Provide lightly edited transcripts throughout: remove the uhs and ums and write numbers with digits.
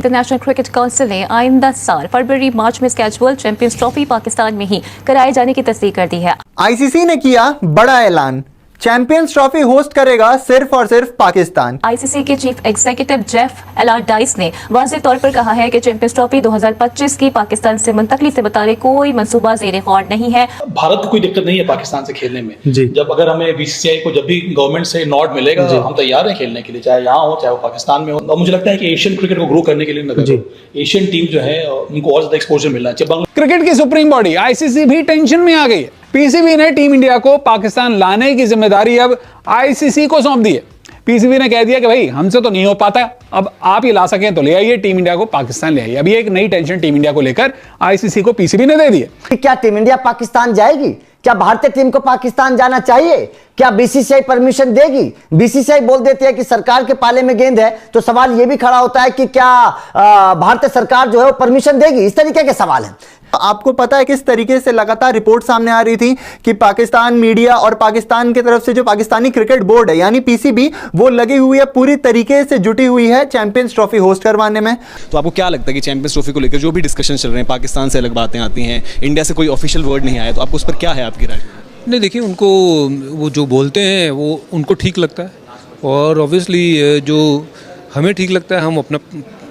International cricket council ने आइंदा साल फरवरी मार्च में स्केड्यूल चैंपियंस ट्रॉफी पाकिस्तान में ही कराए जाने की तस्दीक कर दी है। आईसीसी ने किया बड़ा ऐलान, चैंपियंस ट्रॉफी होस्ट करेगा सिर्फ और सिर्फ पाकिस्तान। आईसीसी के चीफ एग्जीक्यूटिव जेफ एलार्डाइस ने वाज़ेह तौर पर कहा है कि चैंपियंस ट्रॉफी 2025 की पाकिस्तान से मुंतकली से मुताल्लिक कोई मंसूबा ज़ेरे गौर नहीं है। भारत को कोई दिक्कत नहीं है पाकिस्तान से खेलने में। जी। जब अगर हमें बीसीसीआई को जब भी गवर्नमेंट से नॉट मिलेगा हम तैयार हैं खेलने के लिए, चाहे यहाँ हो चाहे वो पाकिस्तान में हो। और मुझे लगता है कि एशियन क्रिकेट को ग्रो करने के लिए एशियन टीम जो है उनको और ज्यादा एक्सपोजर मिलना चाहिए। क्रिकेट की सुप्रीम बॉडी आईसीसी भी टेंशन में आ गई है। पीसीबी ने टीम इंडिया को पाकिस्तान लाने की जिम्मेदारी अब आईसीसी को सौंप दी है। पीसीबी ने कह दिया कि भाई हमसे तो नहीं हो पाता, अब आप ये ला सकें तो ले आइए, टीम इंडिया को पाकिस्तान ले आइए। अभी एक नई टेंशन टीम इंडिया को लेकर आईसीसी को पीसीबी ने दे दी है। क्या टीम इंडिया पाकिस्तान जाएगी? क्या भारतीय टीम को पाकिस्तान जाना चाहिए? क्या बीसीसीआई परमिशन देगी? बीसीसीआई बोल देती है कि सरकार के पाले में गेंद है, तो सवाल यह भी खड़ा होता है कि क्या भारतीय सरकार जो है वो परमिशन देगी? इस तरीके के सवाल हैं। आपको पता है किस तरीके से लगातार रिपोर्ट सामने आ रही थी कि पाकिस्तान मीडिया और पाकिस्तान की तरफ से जो पाकिस्तानी क्रिकेट बोर्ड है यानी पीसीबी, वो लगी हुई है, पूरी तरीके से जुटी हुई है चैंपियंस ट्रॉफी होस्ट करवाने में। तो आपको क्या लगता है कि चैंपियंस ट्रॉफी को लेकर जो भी डिस्कशन चल रहे हैं, पाकिस्तान से अलग बातें आती हैं, इंडिया से कोई ऑफिशियल वर्ड नहीं आया, तो आपको उस पर क्या है आपकी राय? नहीं, देखिए, उनको वो जो बोलते हैं वो उनको ठीक लगता है, और ऑब्वियसली जो हमें ठीक लगता है हम अपना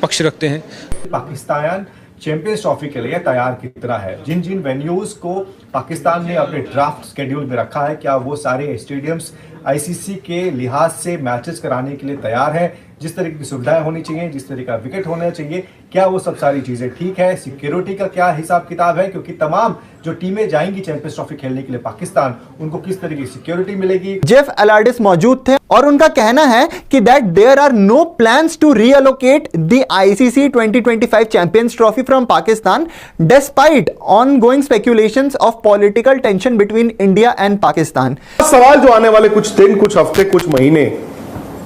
पक्ष रखते हैं। पाकिस्तान चैंपियंस ट्रॉफी के लिए तैयार की तरह है। जिन जिन वेन्यूज को पाकिस्तान ने अपने ड्राफ्ट शेड्यूल में रखा है, क्या वो सारे स्टेडियम्स आईसीसी के लिहाज से मैचेस कराने के लिए तैयार है? जिस तरीके की सुविधाएं होनी चाहिए, जिस तरीके का विकेट होना चाहिए, क्या वो सब सारी चीजें ठीक है? सिक्योरिटी का क्या हिसाब किताब है? क्योंकि तमाम जो टीमें जाएंगी चैंपियंस ट्रॉफी खेलने के लिए पाकिस्तान, उनको किस तरह की सिक्योरिटी मिलेगी? जेफ एलार्डिस मौजूद थे और उनका कहना है कि that there are no plans to reallocate the ICC 2025 champions trophy from Pakistan despite ongoing speculations of political tension between India and Pakistan. सवाल जो आने वाले कुछ दिन, कुछ हफ्ते, कुछ महीने,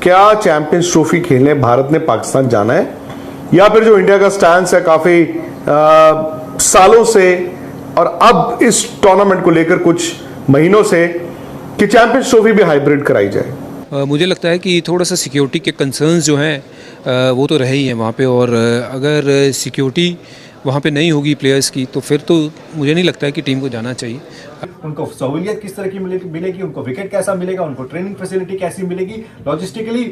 क्या चैंपियंस ट्रॉफी खेलने भारत ने पाकिस्तान जाना है, या फिर जो इंडिया का स्टैंस है काफी सालों से और अब इस टूर्नामेंट को लेकर कुछ महीनों से कि चैंपियंस ट्रॉफी भी हाइब्रिड कराई जाए? मुझे लगता है कि थोड़ा सा सिक्योरिटी के कंसर्न्स जो हैं वो तो रहे ही हैं वहाँ पे, और अगर सिक्योरिटी वहाँ पे नहीं होगी प्लेयर्स की, तो फिर तो मुझे नहीं लगता है कि टीम को जाना चाहिए। उनको सहूलियत किस तरह की मिलेगी, उनको विकेट कैसा मिलेगा, उनको ट्रेनिंग फैसिलिटी कैसी मिलेगी, लॉजिस्टिकली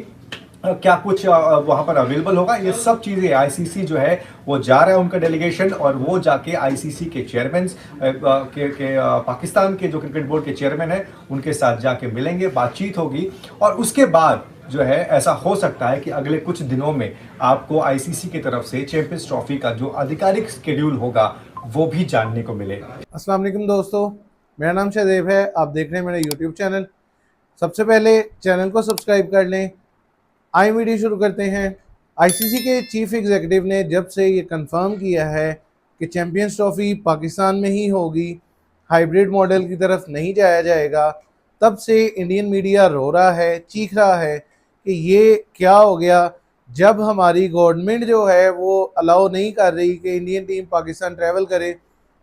क्या कुछ वहां पर अवेलेबल होगा, ये सब चीजें आईसीसी जो है वो जा रहा है उनका डेलीगेशन, और वो जाके आईसीसी के चेयरमैन के पाकिस्तान के जो क्रिकेट बोर्ड के चेयरमैन है उनके साथ जाके मिलेंगे, बातचीत होगी, और उसके बाद जो है ऐसा हो सकता है कि अगले कुछ दिनों में आपको आईसीसी की तरफ से चैंपियंस ट्रॉफी का जो आधिकारिक शेड्यूल होगा वो भी जानने को मिलेगा। अस्सलाम वालेकुम दोस्तों, मेरा नाम शाहदेव है, आप देख रहे हैं मेरा यूट्यूब चैनल। सबसे पहले चैनल को सब्सक्राइब कर लें। आइए वीडियो शुरू करते हैं। आईसीसी के चीफ एग्जीक्यूटिव ने जब से ये कंफर्म किया है कि चैंपियंस ट्रॉफी पाकिस्तान में ही होगी, हाइब्रिड मॉडल की तरफ नहीं जाया जाएगा, तब से इंडियन मीडिया रो रहा है, चीख रहा है कि ये क्या हो गया, जब हमारी गवर्नमेंट जो है वो अलाउ नहीं कर रही कि इंडियन टीम पाकिस्तान ट्रैवल करे,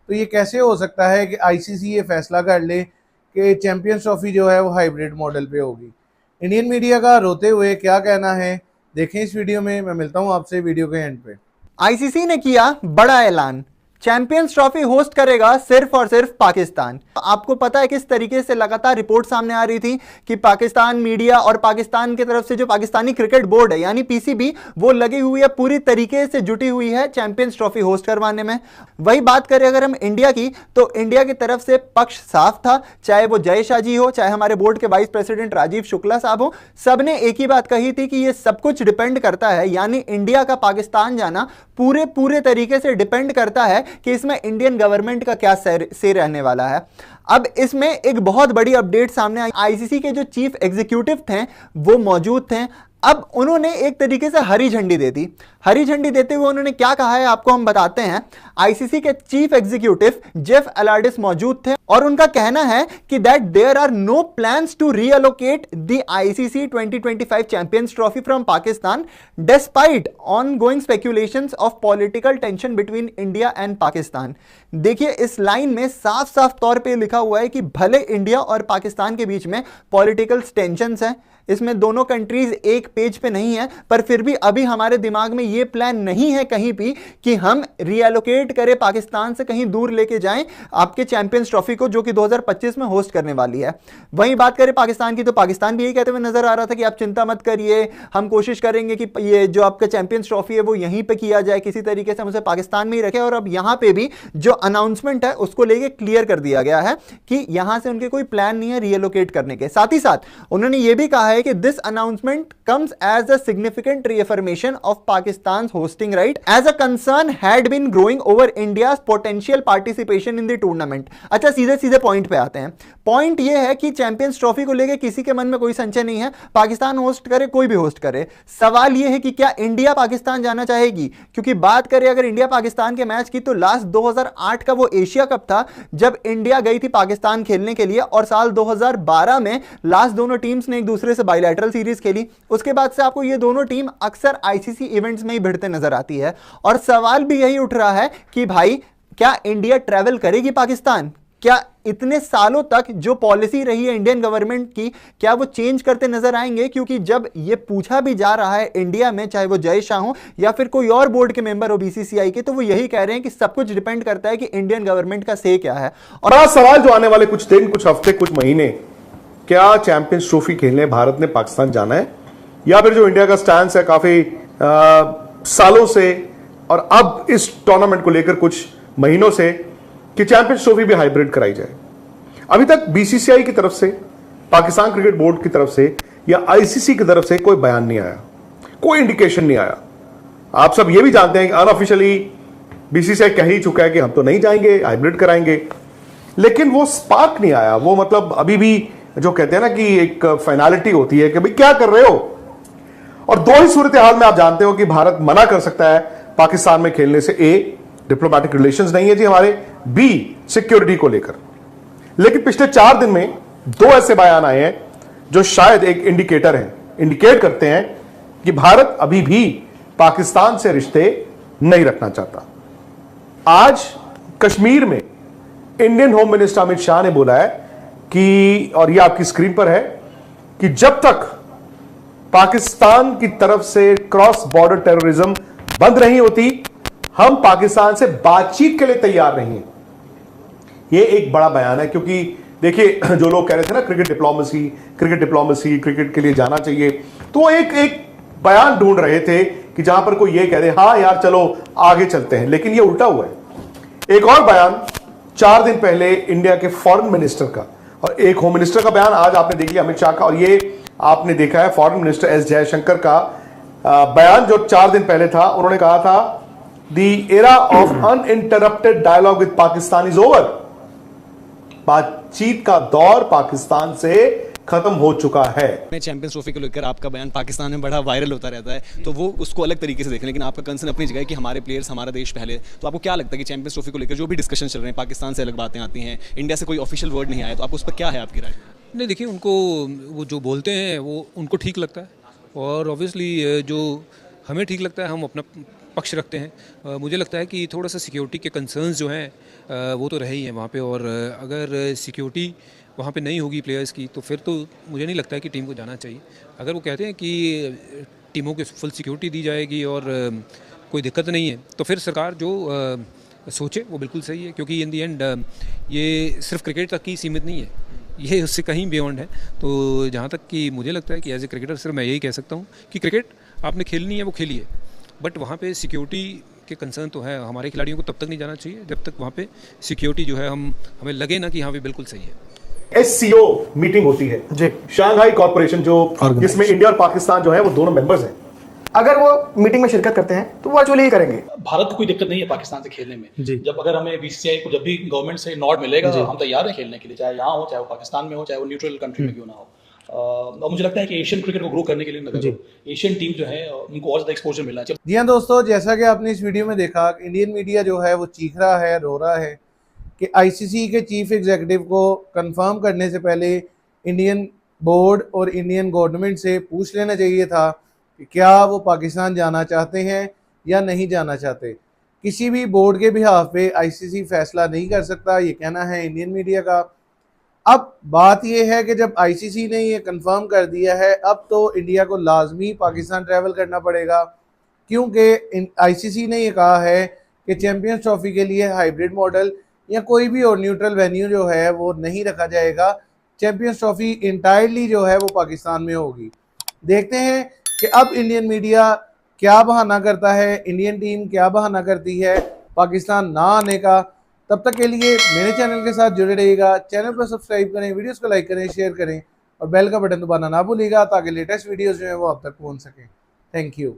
तो ये कैसे हो सकता है कि आईसीसी ये फैसला कर ले कि चैंपियंस ट्रॉफी जो है वो हाइब्रिड मॉडल पे होगी। इंडियन मीडिया का रोते हुए क्या कहना है देखें इस वीडियो में। मैं मिलता हूँ आपसे वीडियो के एंड पे। आईसीसी ने किया बड़ा ऐलान, चैंपियंस ट्रॉफी होस्ट करेगा सिर्फ और सिर्फ पाकिस्तान। आपको पता है किस तरीके से लगातार रिपोर्ट सामने आ रही थी कि पाकिस्तान मीडिया और पाकिस्तान की तरफ से जो पाकिस्तानी क्रिकेट बोर्ड है यानी पीसीबी, वो लगी हुई है, पूरी तरीके से जुटी हुई है चैंपियंस ट्रॉफी होस्ट करवाने में। वही बात करें अगर हम इंडिया की, तो इंडिया की तरफ से पक्ष साफ था, चाहे वो जय शाह जी हो, चाहे हमारे बोर्ड के वाइस प्रेसिडेंट राजीव शुक्ला साहब हो, सबने एक ही बात कही थी कि ये सब कुछ डिपेंड करता है, यानी इंडिया का पाकिस्तान जाना पूरे तरीके से डिपेंड करता है कि इसमें इंडियन गवर्नमेंट का क्या से रहने वाला है। अब इसमें एक बहुत बड़ी अपडेट सामने आई। आईसीसी के जो चीफ एग्जीक्यूटिव थे वो मौजूद थे। अब उन्होंने एक तरीके से हरी झंडी दे दी। हरी झंडी देते हुए उन्होंने क्या कहा है आपको हम बताते हैं। आईसीसी के चीफ एग्जीक्यूटिव जेफ एलार्डिस मौजूद थे और उनका कहना है कि that there are no plans to reallocate the ICC 2025 champions trophy from Pakistan despite ongoing speculations of political tension between India and Pakistan. देखिए इस लाइन में साफ साफ तौर पे लिखा हुआ है कि भले इंडिया और पाकिस्तान के बीच में पॉलिटिकल टेंशंस हैं, इसमें दोनों कंट्रीज एक पेज पे नहीं है, पर फिर भी अभी हमारे दिमाग में यह प्लान नहीं है कहीं भी कि हम रीएलोकेट करें, पाकिस्तान से कहीं दूर लेके जाएं आपके चैंपियंस ट्रॉफी को, जो कि 2025 में होस्ट करने वाली है। वहीं बात करें पाकिस्तान की, तो पाकिस्तान भी यही कहते हुए नजर आ रहा था कि आप चिंता मत करिए, हम कोशिश करेंगे कि ये जो आपका चैंपियंस ट्रॉफी है वो यहीं पे किया जाए, किसी तरीके से हम उसे पाकिस्तान में ही रखें। और अब यहां पे भी जो अनाउंसमेंट है उसको लेके क्लियर कर दिया गया है कि यहां से उनके कोई प्लान नहीं है रीएलोकेट करने के। साथ ही साथ उन्होंने ये भी कहा है कि this announcement comes as a significant reaffirmation of Pakistan hosting right as a concern had been growing over India potential participation in the tournament. अच्छा, सीधे सीधे पॉइंट पे आते हैं। पॉइंट ये है कि चैंपियंस ट्रॉफी को लेकर किसी के मन में कोई संशय नहीं है, पाकिस्तान होस्ट करे, कोई भी होस्ट करे। सवाल यह है कि क्या इंडिया पाकिस्तान जाना चाहेगी, क्योंकि बात करें अगर इंडिया पाकिस्तान के मैच की, तो लास्ट 2008 का वो एशिया कप था जब इंडिया गई थी पाकिस्तान खेलने के लिए, और साल 2012 में लास्ट दोनों टीम्स ने एक दूसरे से बायलैटरल सीरीज खेली। उसके बाद से आपको ये दोनों टीम अक्सर आईसीसी इवेंट्स में ही भिड़ते नजर आती है। और सवाल भी यही उठ रहा है कि भाई क्या इंडिया ट्रैवल करेगी पाकिस्तान? क्या इतने सालों तक जो पॉलिसी रही है इंडियन गवर्नमेंट की, क्या वो चेंज करते नजर आएंगे? क्योंकि जब ये पूछा भी जा रहा है इंडिया में, चाहे वो जय शाह हो या फिर कोई और बोर्ड के मेंबर हो बीसीसीआई के, तो वो यही कह रहे हैं कि सब कुछ डिपेंड करता है कि इंडियन गवर्नमेंट का से क्या है। और आज सवाल जो आने वाले कुछ दिन, कुछ हफ्ते, कुछ महीने, क्या चैंपियंस ट्रॉफी खेलने भारत ने पाकिस्तान जाना है, या फिर जो इंडिया का स्टैंड है काफी सालों से और अब इस टूर्नामेंट को लेकर कुछ महीनों से, कि चैंपियंस ट्रॉफी भी हाइब्रिड कराई जाए। अभी तक बीसीसीआई की तरफ से, पाकिस्तान क्रिकेट बोर्ड की तरफ से या आईसीसी की तरफ से कोई बयान नहीं आया, कोई इंडिकेशन नहीं आया। आप सब ये भी जानते हैं कि अनऑफिशियली बीसीसीआई कह ही चुका है कि हम तो नहीं जाएंगे, हाइब्रिड कराएंगे, लेकिन वो स्पार्क नहीं आया। वो मतलब अभी भी जो कहते हैं ना कि एक फाइनलिटी होती है कि भाई क्या कर रहे हो। और दो ही सूरत हाल में आप जानते हो कि भारत मना कर सकता है पाकिस्तान में खेलने से। ए, डिप्लोमेटिक रिलेशंस नहीं है जी हमारे, बी, सिक्योरिटी को लेकर। लेकिन पिछले 4 दिन में 2 ऐसे बयान आए हैं जो शायद एक इंडिकेटर है, इंडिकेट करते हैं कि भारत अभी भी पाकिस्तान से रिश्ते नहीं रखना चाहता। आज कश्मीर में Indian home minister Amit Shah ने बोला है कि, और ये आपकी स्क्रीन पर है, कि जब तक पाकिस्तान की तरफ से क्रॉस बॉर्डर टेररिज्म बंद नहीं होती, हम पाकिस्तान से बातचीत के लिए तैयार नहीं हैं। यह एक बड़ा बयान है, क्योंकि देखिए जो लोग कह रहे थे ना क्रिकेट डिप्लोमेसी क्रिकेट के लिए जाना चाहिए, तो एक बयान ढूंढ रहे थे कि जहां पर कोई ये कह दे हाँ यार चलो आगे चलते हैं, लेकिन ये उल्टा हुआ है। एक और बयान 4 दिन पहले इंडिया के फॉरेन मिनिस्टर का और एक होम मिनिस्टर का बयान आज आपने देख लिया अमित शाह का, और ये आपने देखा है फॉरेन मिनिस्टर एस जयशंकर का बयान जो 4 दिन पहले था। उन्होंने कहा था The era of uninterrupted dialogue with Pakistan is over. बातचीत का दौर पाकिस्तान से खत्म हो चुका है। चैंपियंस ट्रॉफी को लेकर आपका बयान पाकिस्तान में बड़ा वायरल होता रहता है, तो वो उसको अलग तरीके से देखें, लेकिन आपका कंसर्न अपनी जगह है कि हमारे प्लेयर्स, हमारा देश पहले। तो आपको क्या लगता है कि चैंपियंस ट्रॉफी को लेकर जो भी डिस्कशन चल रहे हैं, पाकिस्तान से अलग बातें आती हैं, इंडिया से कोई ऑफिशियल वर्ड नहीं आया, तो आप उस पर क्या है आपकी राय? नहीं, देखिए, उनको वो जो बोलते हैं वो उनको ठीक लगता है, और ऑब्वियसली जो हमें ठीक लगता है हम अपना पक्ष रखते हैं। मुझे लगता है कि थोड़ा सा सिक्योरिटी के कंसर्न्स जो हैं वो तो रहे ही हैं वहाँ पे, और अगर सिक्योरिटी वहाँ पे नहीं होगी प्लेयर्स की, तो फिर तो मुझे नहीं लगता है कि टीम को जाना चाहिए। अगर वो कहते हैं कि टीमों को फुल सिक्योरिटी दी जाएगी और कोई दिक्कत नहीं है, तो फिर सरकार जो सोचे वो बिल्कुल सही है, क्योंकि इन दी एंड ये सिर्फ क्रिकेट तक ही सीमित नहीं है, ये उससे कहीं बियॉन्ड है। तो जहाँ तक कि मुझे लगता है कि एज ए क्रिकेटर सिर्फ मैं यही कह सकता हूँ कि क्रिकेट आपने खेलनी है वो खेलिए, बट वहाँ पे सिक्योरिटी के कंसर्न तो है। हमारे खिलाड़ियों को तब तक नहीं जाना चाहिए जब तक वहाँ पे सिक्योरिटी जो है हमें लगे ना कि हाँ भी बिल्कुल सही है। SCO मीटिंग होती है जी, शांघाई कॉर्पोरेशन, जो जिसमें इंडिया और पाकिस्तान जो है वो दोनों मेंबर्स हैं। अगर वो मीटिंग में शिरकत करते हैं तो वर्चुअली ही करेंगे। भारत को कोई दिक्कत नहीं है पाकिस्तान से खेलने में। जब अगर हमें बीसीसीआई को जब भी गवर्नमेंट से नॉड मिलेगा, हम तैयार हैं खेलने के लिए, चाहे यहाँ हो, चाहे वो पाकिस्तान में हो, चाहे वो न्यूट्रल कंट्री में क्यों ना हो। और मुझे लगता है कि एशियन क्रिकेट को ग्रो करने के लिए एशियन टीम जो है उनको और ज्यादा एक्सपोजर मिलना चाहिए। जी हाँ दोस्तों, जैसा कि आपने इस वीडियो में देखा, इंडियन मीडिया जो है वो चीख रहा है, रो रहा है कि आईसीसी के चीफ एग्जीक्यूटिव को कंफर्म करने से पहले इंडियन बोर्ड और इंडियन गवर्नमेंट से पूछ लेना चाहिए था कि क्या वो पाकिस्तान जाना चाहते हैं या नहीं जाना चाहते। किसी भी बोर्ड के बिहाफ पे आईसीसी फैसला नहीं कर सकता, ये कहना है इंडियन मीडिया का। अब बात यह है कि जब आईसीसी ने ये कंफर्म कर दिया है, अब तो इंडिया को लाजमी पाकिस्तान ट्रैवल करना पड़ेगा, क्योंकि आईसीसी ने ये कहा है कि चैंपियंस ट्रॉफी के लिए हाइब्रिड मॉडल या कोई भी और न्यूट्रल वेन्यू जो है वो नहीं रखा जाएगा। चैंपियंस ट्रॉफी इंटायरली जो है वो पाकिस्तान में होगी। देखते हैं कि अब इंडियन मीडिया क्या बहाना करता है, इंडियन टीम क्या बहाना करती है पाकिस्तान ना आने का। तब तक के लिए मेरे चैनल के साथ जुड़े रहिएगा, चैनल को सब्सक्राइब करें, वीडियोस को लाइक करें, शेयर करें और बेल का बटन दबाना ना भूलिएगा ताकि लेटेस्ट वीडियोस जो है वो आप तक पहुंच सकें। Thank you.